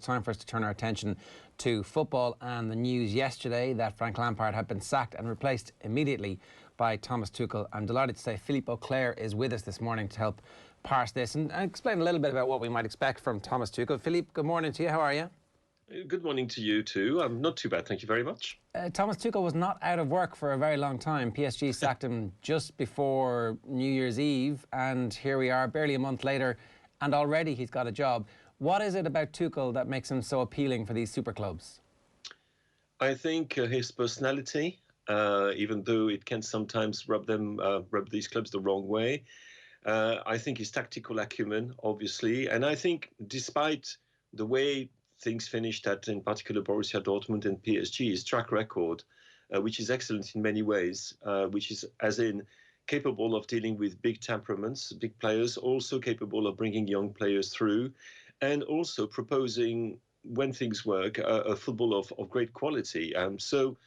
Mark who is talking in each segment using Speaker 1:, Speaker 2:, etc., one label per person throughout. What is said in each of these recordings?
Speaker 1: time for us to turn our attention to football and the news yesterday that Frank Lampard had been sacked and replaced immediately by Thomas Tuchel. I'm delighted to say Philippe Auclair is with us this morning to help parse this and explain a little bit about what we might expect from Thomas Tuchel. Philippe, good morning to you. How are you?
Speaker 2: Good morning to you too. I'm not too bad, thank you very much.
Speaker 1: Thomas Tuchel was not out of work for a very long time. PSG sacked him just before New Year's Eve, and here we are barely a month later, and already he's got a job. What is it about Tuchel that makes him so appealing for these super clubs?
Speaker 2: I think his personality, even though it can sometimes rub these clubs the wrong way. I think his tactical acumen, obviously, and I think despite the way things finished at, in particular, Borussia Dortmund and PSG, his track record, which is excellent in many ways, which is as in capable of dealing with big temperaments, big players, also capable of bringing young players through, and also proposing, when things work, a football of great quality. So,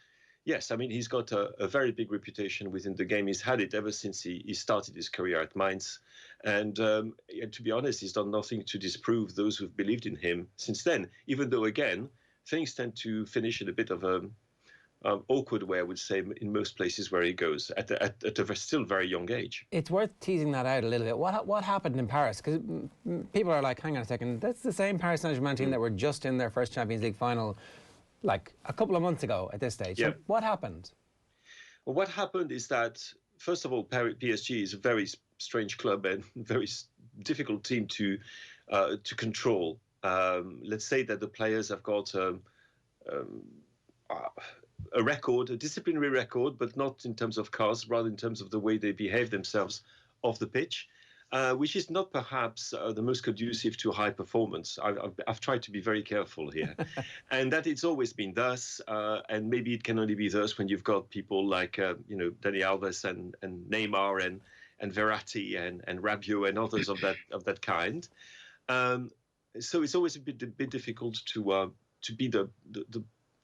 Speaker 2: yes, I mean, he's got a very big reputation within the game. He's had it ever since he started his career at Mainz. And to be honest, he's done nothing to disprove those who've believed in him since then, even though, again, things tend to finish in a bit of an awkward way, I would say, in most places where he goes, at a still very young age.
Speaker 1: It's worth teasing that out a little bit. What happened in Paris? Because people are like, hang on a second, that's the same Paris Saint-Germain team that were just in their first Champions League final like a couple of months ago at this stage.
Speaker 2: Yeah.
Speaker 1: So what happened?
Speaker 2: Well, what happened is that, first of all, PSG is a very strange club and very difficult team to control. Let's say that the players have got a record, a disciplinary record, but not in terms of cause, rather in terms of the way they behave themselves off the pitch. Which is not perhaps the most conducive to high performance. I've tried to be very careful here. And that it's always been thus, and maybe it can only be thus when you've got people like, Dani Alves and Neymar and Verratti and Rabiot and others of that kind. So it's always a bit difficult to be the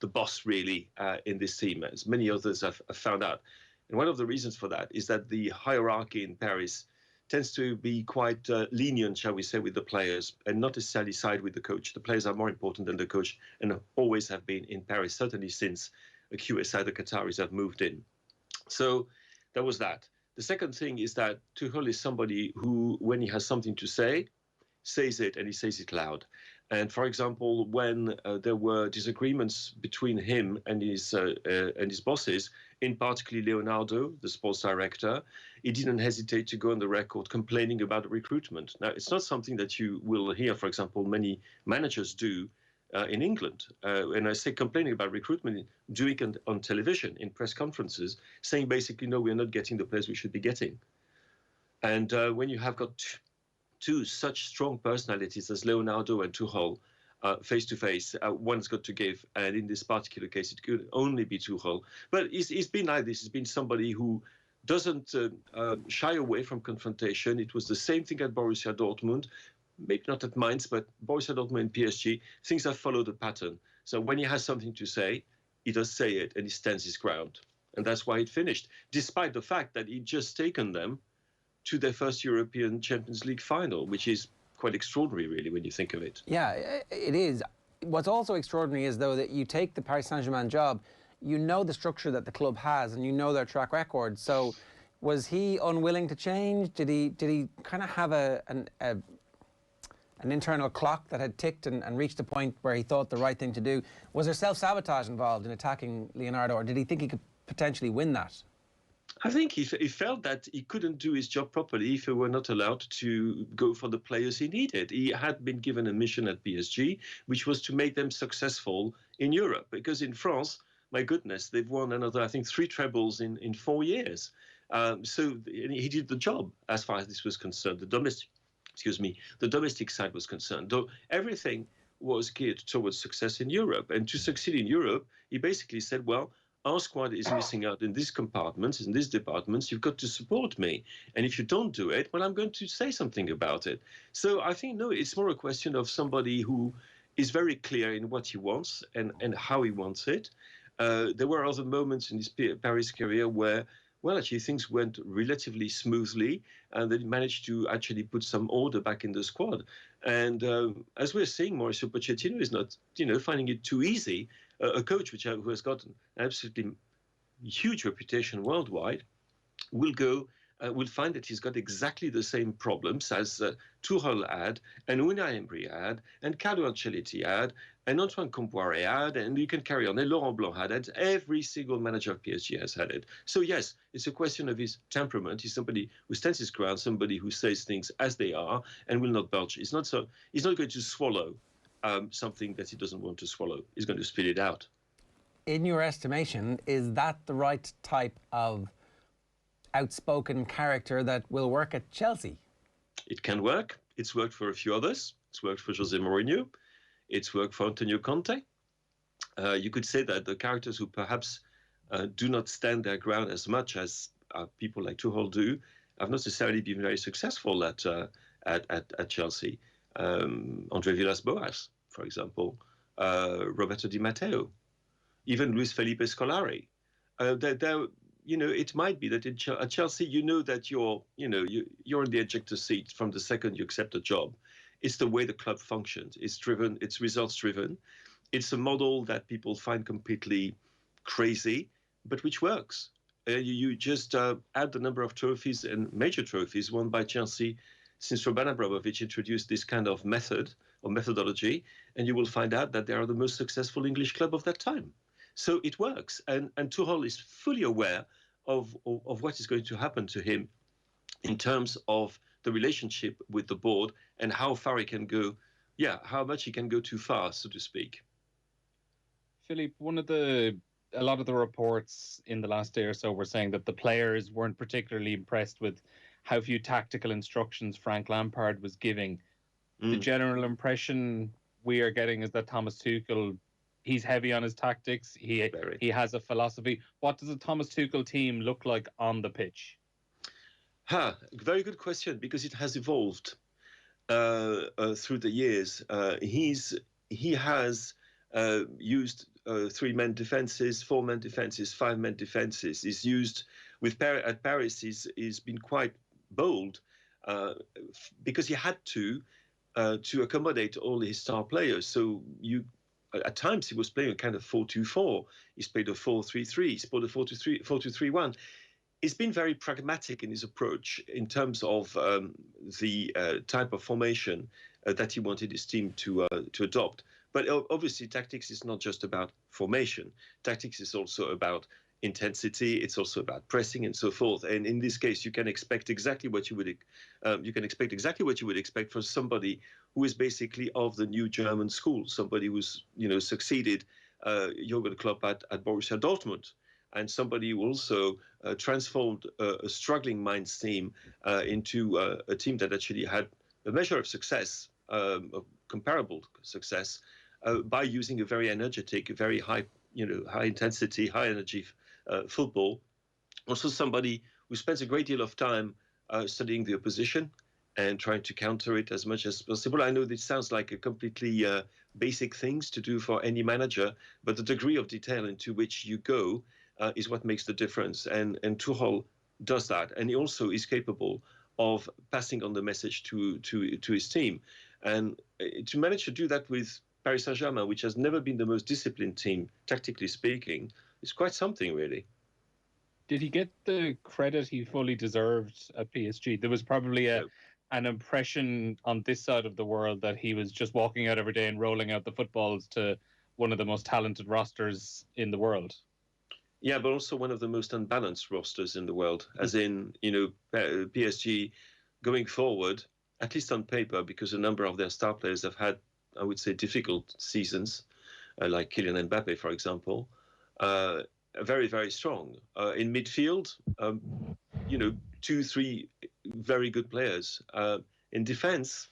Speaker 2: boss, really, in this team, as many others have found out. And one of the reasons for that is that the hierarchy in Paris tends to be quite lenient, shall we say, with the players, and not necessarily side with the coach. The players are more important than the coach, and always have been in Paris, certainly since the QSI, the Qataris, have moved in. So that was that. The second thing is that Tuchel is somebody who, when he has something to say, says it, and he says it loud. And for example, when there were disagreements between him and his bosses, in particular Leonardo, the sports director, he didn't hesitate to go on the record complaining about the recruitment. Now, it's not something that you will hear, for example, many managers do in England. And I say complaining about recruitment, doing it on television, in press conferences, saying basically, no, we're not getting the players we should be getting. And when you have got two such strong personalities as Leonardo and Tuchel face to face, one's got to give, and in this particular case, it could only be Tuchel. But he's been like this. He's been somebody who doesn't shy away from confrontation. It was the same thing at Borussia Dortmund, maybe not at Mainz, but Borussia Dortmund and PSG. Things have followed a pattern. So when he has something to say, he does say it, and he stands his ground. And that's why it finished, despite the fact that he'd just taken them to their first European Champions League final, which is quite extraordinary, really, when you think of it.
Speaker 1: Yeah, it is. What's also extraordinary is, though, that you take the Paris Saint-Germain job, you know the structure that the club has, and you know their track record. So was he unwilling to change? Did he kind of have an internal clock that had ticked and reached a point where he thought the right thing to do? Was there self-sabotage involved in attacking Leonardo, or did he think he could potentially win that?
Speaker 2: I think he felt that he couldn't do his job properly if he were not allowed to go for the players he needed. He had been given a mission at PSG, which was to make them successful in Europe. Because in France, my goodness, they've won another, I think, 3 trebles in 4 years. So he did the job as far as this was concerned. The domestic side was concerned. Though everything was geared towards success in Europe. And to succeed in Europe, he basically said, well, our squad is missing out in these compartments, in these departments. You've got to support me. And if you don't do it, well, I'm going to say something about it. So I think, no, it's more a question of somebody who is very clear in what he wants and how he wants it. There were other moments in his Paris career where, well, actually things went relatively smoothly, and they managed to actually put some order back in the squad. And as we're seeing, Mauricio Pochettino is not, finding it too easy. A coach who has got an absolutely huge reputation worldwide will find that he's got exactly the same problems as Tuchel had, and Unai Emery had, and Carlo Ancelotti had, and Antoine Comboiré had, and you can carry on. And Laurent Blanc had it. Every single manager of PSG has had it. So yes, it's a question of his temperament. He's somebody who stands his ground, somebody who says things as they are and will not budge. He's not going to swallow something that he doesn't want to swallow. He's going to spit it out.
Speaker 1: In your estimation, is that the right type of outspoken character that will work at Chelsea?
Speaker 2: It can work. It's worked for a few others. It's worked for Jose Mourinho. It's worked for Antonio Conte. You could say that the characters who perhaps do not stand their ground as much as people like Tuchel do have not necessarily been very successful at Chelsea. Andre Villas-Boas, for example, Roberto Di Matteo, even Luis Felipe Scolari. It might be that at Chelsea, that you're in the ejector seat from the second you accept a job. It's the way the club functions. It's driven. It's results driven. It's a model that people find completely crazy, but which works. You just add the number of trophies and major trophies won by Chelsea since Roman Abramovich introduced this kind of method or methodology, and you will find out that they are the most successful English club of that time. So it works, and Tuchel is fully aware of what is going to happen to him in terms of the relationship with the board and how far he can go, how much he can go too far, so to speak.
Speaker 3: Philippe, a lot of the reports in the last day or so were saying that the players weren't particularly impressed with how few tactical instructions Frank Lampard was giving. The general impression we are getting is that Thomas Tuchel, he's heavy on his tactics. He has a philosophy. What does a Thomas Tuchel team look like on the pitch?
Speaker 2: Very good question, because it has evolved through the years. He has used 3-man defenses, 4-man defenses, 5-man defenses. He's used at Paris. He's been quite bold because he had to accommodate all his star players. So at times he was playing a kind of 4-2-4. He's played a 4-3-3. He's played a 4-2-3-1. He's been very pragmatic in his approach in terms of the type of formation that he wanted his team to adopt. But obviously, tactics is not just about formation. Tactics is also about intensity. It's also about pressing and so forth. And in this case, you can expect exactly what you would expect from somebody who is basically of the new German school, somebody who's succeeded Jurgen Klopp at Borussia Dortmund, and somebody who also transformed a struggling Mainz team into a team that actually had a measure of success, comparable success, by using a very energetic, very high intensity, high energy football. Also somebody who spends a great deal of time studying the opposition and trying to counter it as much as possible. I know this sounds like a completely basic things to do for any manager, but the degree of detail into which you go is what makes the difference. And Tuchel does that. And he also is capable of passing on the message to his team. And to manage to do that with Paris Saint-Germain, which has never been the most disciplined team, tactically speaking, is quite something, really.
Speaker 3: Did he get the credit he fully deserved at PSG? There was probably an impression on this side of the world that he was just walking out every day and rolling out the footballs to one of the most talented rosters in the world.
Speaker 2: Yeah, but also one of the most unbalanced rosters in the world, as in, PSG going forward, at least on paper, because a number of their star players have had, I would say, difficult seasons, like Kylian Mbappe, for example, very, very strong. In midfield, 2-3 very good players. In defense,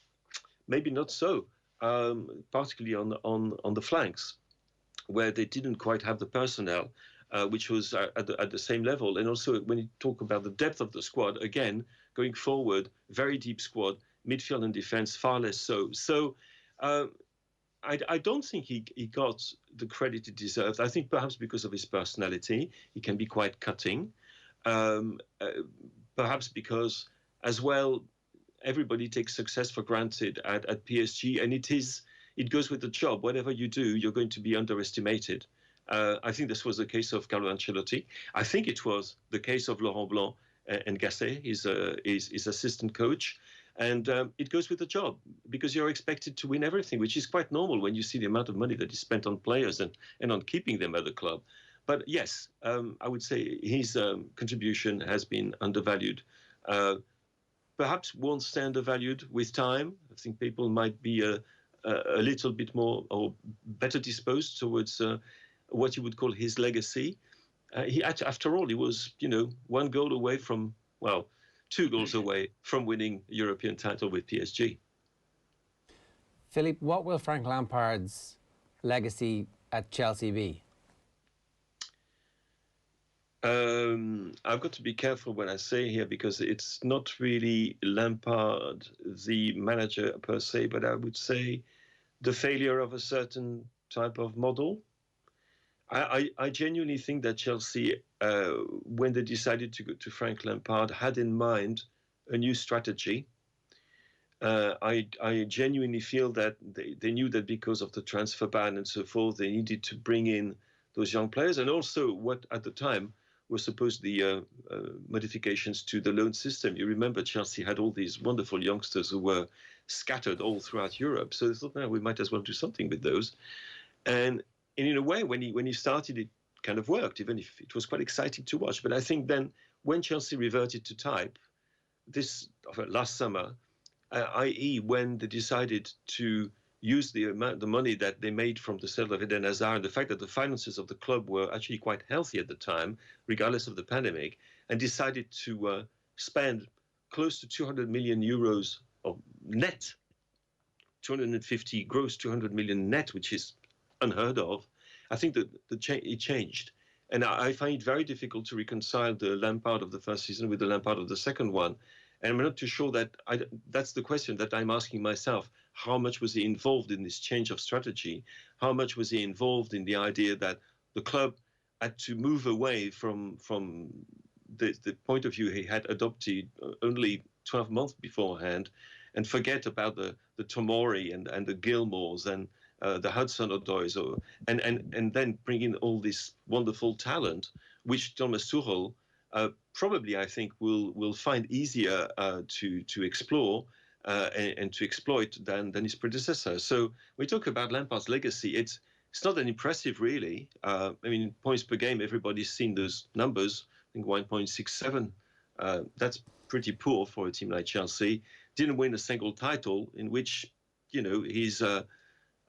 Speaker 2: maybe not so, particularly on the flanks, where they didn't quite have the personnel, which was at the same level. And also, when you talk about the depth of the squad, again, going forward, very deep squad, midfield and defense, far less so. So I don't think he got the credit he deserved. I think perhaps because of his personality, he can be quite cutting. Perhaps because, as well, everybody takes success for granted at PSG, and it goes with the job. Whatever you do, you're going to be underestimated. I think this was the case of Carlo Ancelotti. I think it was the case of Laurent Blanc and Gasset, his assistant coach. And it goes with the job because you're expected to win everything, which is quite normal when you see the amount of money that is spent on players and on keeping them at the club. But yes, I would say his contribution has been undervalued. Perhaps won't stay undervalued with time. I think people might be a little bit more or better disposed towards what you would call his legacy. After all, he was, one goal away from, well, 2 goals away from winning a European title with PSG.
Speaker 1: Philippe, what will Frank Lampard's legacy at Chelsea be?
Speaker 2: I've got to be careful when I say here because it's not really Lampard, the manager per se, but I would say the failure of a certain type of model. I genuinely think that Chelsea, when they decided to go to Frank Lampard, had in mind a new strategy. I genuinely feel that they knew that because of the transfer ban and so forth, they needed to bring in those young players, and also what at the time were supposedly modifications to the loan system. You remember Chelsea had all these wonderful youngsters who were scattered all throughout Europe, so they thought, we might as well do something with those. And in a way, when he started, it kind of worked, even if it was quite exciting to watch. But I think then when Chelsea reverted to type, last summer, i.e. when they decided to use the money that they made from the sale of Eden Hazard, and the fact that the finances of the club were actually quite healthy at the time, regardless of the pandemic, and decided to spend close to 200 million euros of net, 250 gross, 200 million net, which is unheard of. I think that it changed. And I find it very difficult to reconcile the Lampard of the first season with the Lampard of the second one. And I'm not too sure that that's the question that I'm asking myself. How much was he involved in this change of strategy? How much was he involved in the idea that the club had to move away from the point of view he had adopted only 12 months beforehand and forget about the Tomori and the Gilmores and the Hudson-Odois, and then bring in all this wonderful talent, which Thomas Tuchel probably, I think, will find easier to explore and to exploit than his predecessor. So we talk about Lampard's legacy. It's not that impressive, really. I mean, points per game, everybody's seen those numbers. I think 1.67. That's pretty poor for a team like Chelsea. Didn't win a single title, in which, he's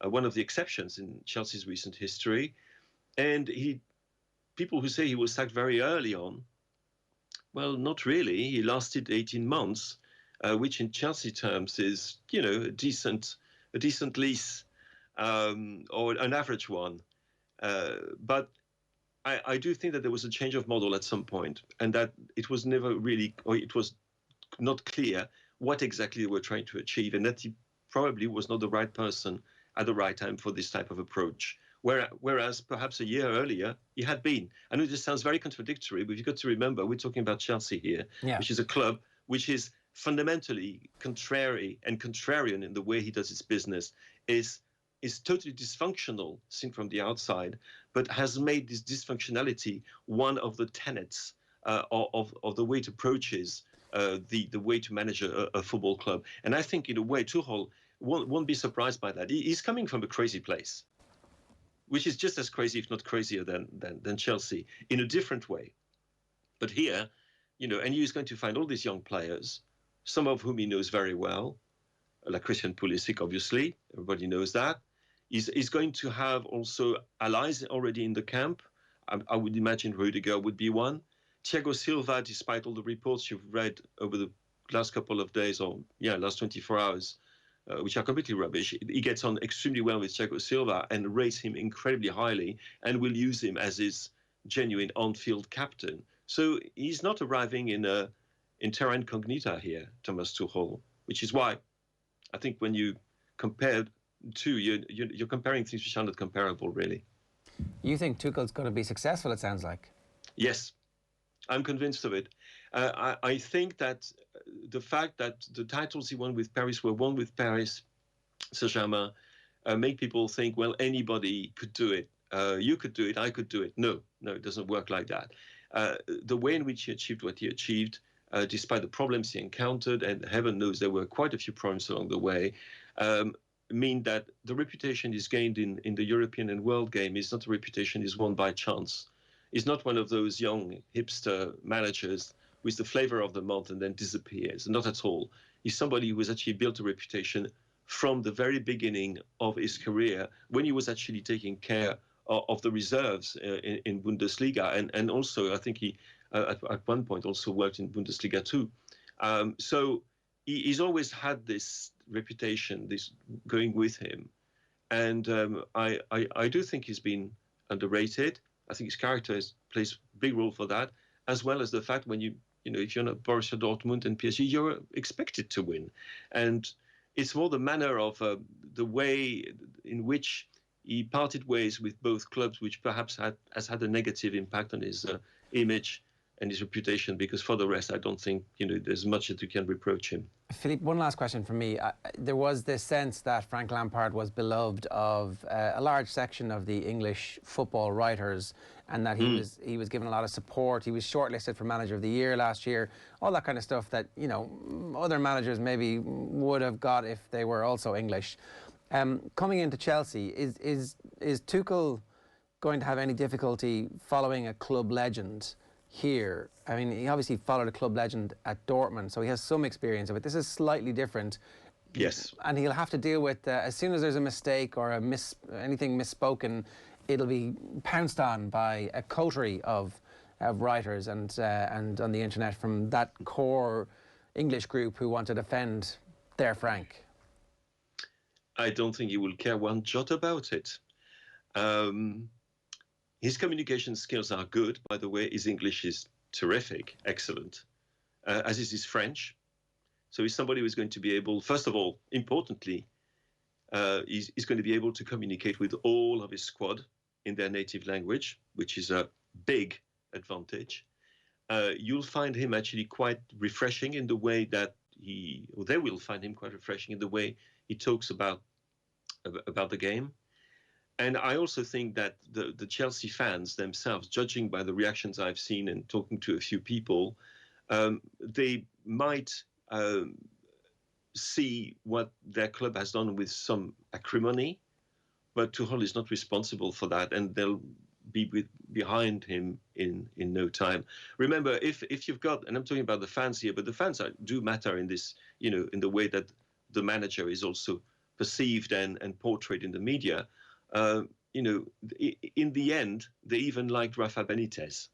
Speaker 2: one of the exceptions in Chelsea's recent history. And people who say he was sacked very early on, well, not really. He lasted 18 months, which in Chelsea terms is, a decent lease or an average one. But I do think that there was a change of model at some point, and that it was never really, or it was not clear what exactly they were trying to achieve, and that he probably was not the right person at the right time for this type of approach. Whereas perhaps a year earlier, he had been. I know this sounds very contradictory, but you've got to remember, we're talking about Chelsea here, which is a club which is fundamentally contrarian in the way he does its business, is totally dysfunctional seen from the outside, but has made this dysfunctionality one of the tenets of the way it approaches the way to manage a football club. And I think, in a way, Tuchel won't be surprised by that. He's coming from a crazy place, which is just as crazy, if not crazier, than Chelsea, in a different way. But here, and he's going to find all these young players, some of whom he knows very well, like Christian Pulisic, obviously. Everybody knows that. He's going to have also allies already in the camp. I would imagine Rudiger would be one. Thiago Silva, despite all the reports you've read over the last couple of days, last 24 hours, which are completely rubbish, he gets on extremely well with Thiago Silva and rates him incredibly highly and will use him as his genuine on-field captain. So he's not arriving in terra incognita here, Thomas Tuchel, which is why I think when you compare two, you're comparing things which are not comparable, really.
Speaker 1: You think Tuchel's going to be successful, it sounds like?
Speaker 2: Yes, I'm convinced of it. I think that the fact that the titles he won with Paris were won with Paris Saint-Germain make people think, well, anybody could do it. You could do it, I could do it. No, it doesn't work like that. The way in which he achieved what he achieved, despite the problems he encountered, and heaven knows there were quite a few problems along the way, mean that the reputation is gained in the European and world game is not a reputation is won by chance. He's not one of those young hipster managers with the flavor of the month and then disappears. Not at all. He's somebody who has actually built a reputation from the very beginning of his career, when he was actually taking care of the reserves in Bundesliga, and also I think he at one point also worked in Bundesliga too. So he's always had this reputation, this going with him, and I do think he's been underrated. I think his character plays a big role for that, as well as the fact when if you're not Borussia Dortmund and PSG, you're expected to win, and it's more the manner of the way in which he parted ways with both clubs, which perhaps has had a negative impact on his image and his reputation, because for the rest, I don't think there's much that you can reproach him.
Speaker 1: Philippe, one last question from me. There was this sense that Frank Lampard was beloved of a large section of the English football writers, and that he was given a lot of support. He was shortlisted for Manager of the Year last year. All that kind of stuff that other managers maybe would have got if they were also English. Coming into Chelsea, is Tuchel going to have any difficulty following a club legend here? I mean, he obviously followed a club legend at Dortmund, so he has some experience of it. This is slightly different.
Speaker 2: Yes.
Speaker 1: And he'll have to deal with, as soon as there's a mistake or anything misspoken, it'll be pounced on by a coterie of writers and on the internet from that core English group who want to defend their Frank.
Speaker 2: I don't think he will care one jot about it. His communication skills are good, by the way. His English is terrific, excellent, as is his French. So he's somebody who's going to be able, first of all, importantly, he's going to be able to communicate with all of his squad in their native language, which is a big advantage. You'll find him actually quite refreshing in the way that they will find him quite refreshing in the way he talks about the game. And I also think that the Chelsea fans themselves, judging by the reactions I've seen and talking to a few people, they might see what their club has done with some acrimony, but Tuchel is not responsible for that, and they'll be behind him in no time. Remember, if you've got, and I'm talking about the fans here, but the fans do matter in this, in the way that the manager is also perceived and portrayed in the media. In the end, they even liked Rafa Benitez.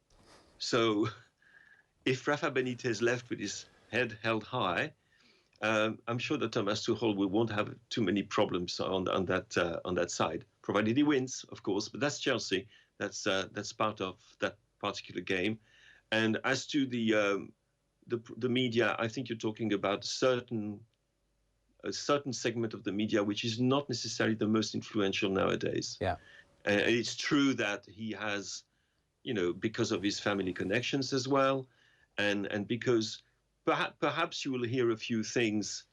Speaker 2: So if Rafa Benitez left with his head held high, I'm sure that Thomas Tuchel won't have too many problems on that side, provided he wins, of course. But that's Chelsea. That's part of that particular game. And as to the media, I think you're talking about a certain segment of the media which is not necessarily the most influential nowadays.
Speaker 1: Yeah.
Speaker 2: And it's true that he has, because of his family connections as well, and because perhaps you will hear a few things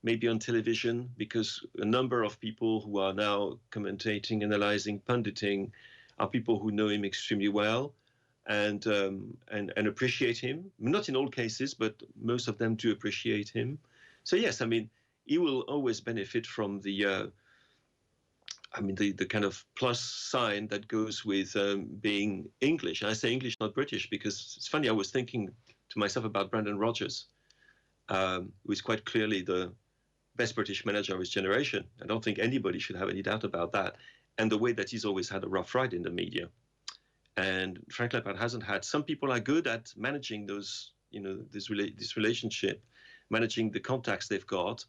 Speaker 2: maybe on television, because a number of people who are now commentating, analyzing, punditing are people who know him extremely well and appreciate him. Not in all cases, but most of them do appreciate him. So yes, I mean, he will always benefit from the kind of plus sign that goes with being English. And I say English, not British, because it's funny, I was thinking to myself about Brendan Rodgers, who is quite clearly the best British manager of his generation. I don't think anybody should have any doubt about that. And the way that he's always had a rough ride in the media. And Frank Lampard hasn't had. Some people are good at managing those, this relationship, managing the contacts they've got.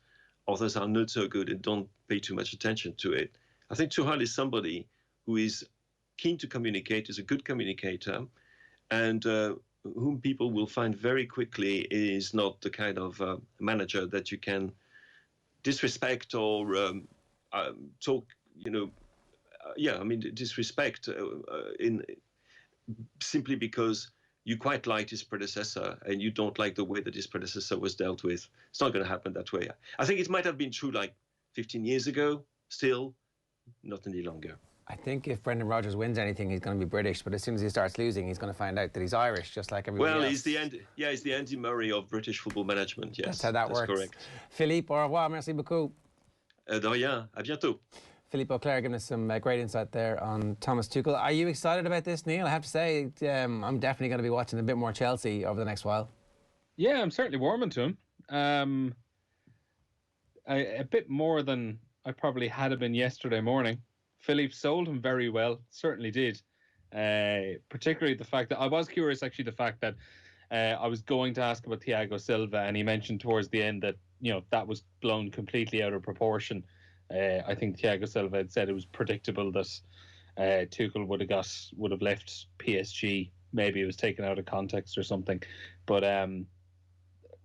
Speaker 2: Others are not so good and don't pay too much attention to it. I think Tuchel is somebody who is keen to communicate, is a good communicator, and whom people will find very quickly is not the kind of manager that you can disrespect or talk, disrespect in simply because you quite liked his predecessor and you don't like the way that his predecessor was dealt with. It's not going to happen that way. I think it might have been true like 15 years ago, still not any longer.
Speaker 1: I think if Brendan Rodgers wins anything, he's going to be British. But as soon as he starts losing, he's going to find out that he's Irish, just like everybody else.
Speaker 2: He's the Andy Murray of British football management. Yes,
Speaker 1: that's how that works.
Speaker 2: Correct.
Speaker 1: Philippe, au revoir, merci beaucoup.
Speaker 2: De rien, à bientôt.
Speaker 1: Philippe Auclair giving us some great insight there on Thomas Tuchel. Are you excited about this, Neil? I have to say, I'm definitely going to be watching a bit more Chelsea over the next while.
Speaker 3: Yeah, I'm certainly warming to him. A bit more than I probably had been yesterday morning. Philippe sold him very well, certainly did. Particularly the fact that I was curious, actually, the fact that I was going to ask about Thiago Silva, and he mentioned towards the end that that was blown completely out of proportion. I think Thiago Silva had said it was predictable that Tuchel would have left PSG. Maybe it was taken out of context or something. But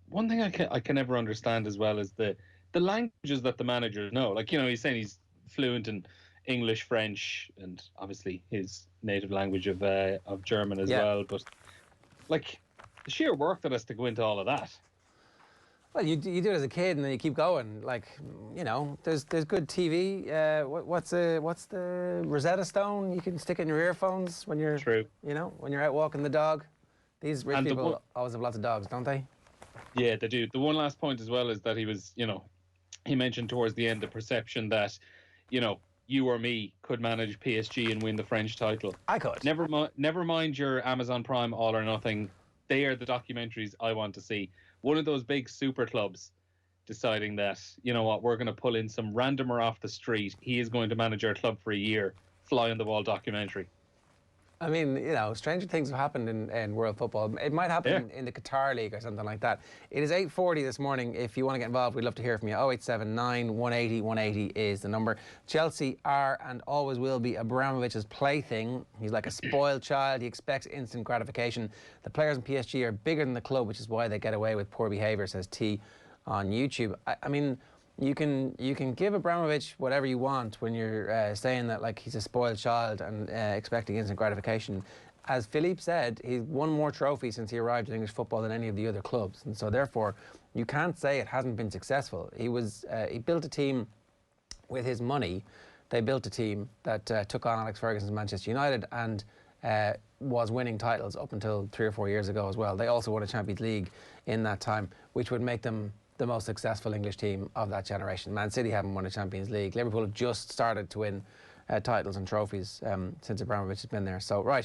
Speaker 3: one thing I can never understand as well is the languages that the managers know. Like, he's saying he's fluent in English, French, and obviously his native language of German as well. But like the sheer work that has to go into all of that.
Speaker 1: Well, you do it as a kid, and then you keep going. Like, there's good TV. What's the Rosetta Stone? You can stick it in your earphones when you're when you're out walking the dog. These rich people always have lots of dogs, don't they?
Speaker 3: Yeah, they do. The one last point as well is that he was, he mentioned towards the end the perception that, you or me could manage PSG and win the French title.
Speaker 1: I could.
Speaker 3: Never mind your Amazon Prime All or Nothing. They are the documentaries I want to see. One of those big super clubs deciding that, we're going to pull in some randomer off the street. He is going to manage our club for a year. Fly on the wall documentary.
Speaker 1: I mean, stranger things have happened in world football. It might happen in the Qatar League or something like that. It is 8:40 this morning. If you want to get involved, we'd love to hear from you. 0879 180 180 is the number. Chelsea are and always will be Abramovich's plaything. He's like a spoiled child. He expects instant gratification. The players in PSG are bigger than the club, which is why they get away with poor behaviour, says T on YouTube. I mean, you can give Abramovich whatever you want when you're saying that like he's a spoiled child and expecting instant gratification. As Philippe said, he's won more trophies since he arrived in English football than any of the other clubs, and so therefore you can't say it hasn't been successful. He built a team with his money. They built a team that took on Alex Ferguson's Manchester United and was winning titles up until 3 or 4 years ago as well. They also won a Champions League in that time, which would make them the most successful English team of that generation. Man City haven't won a Champions League. Liverpool have just started to win titles and trophies since Abramovich has been there. So, right.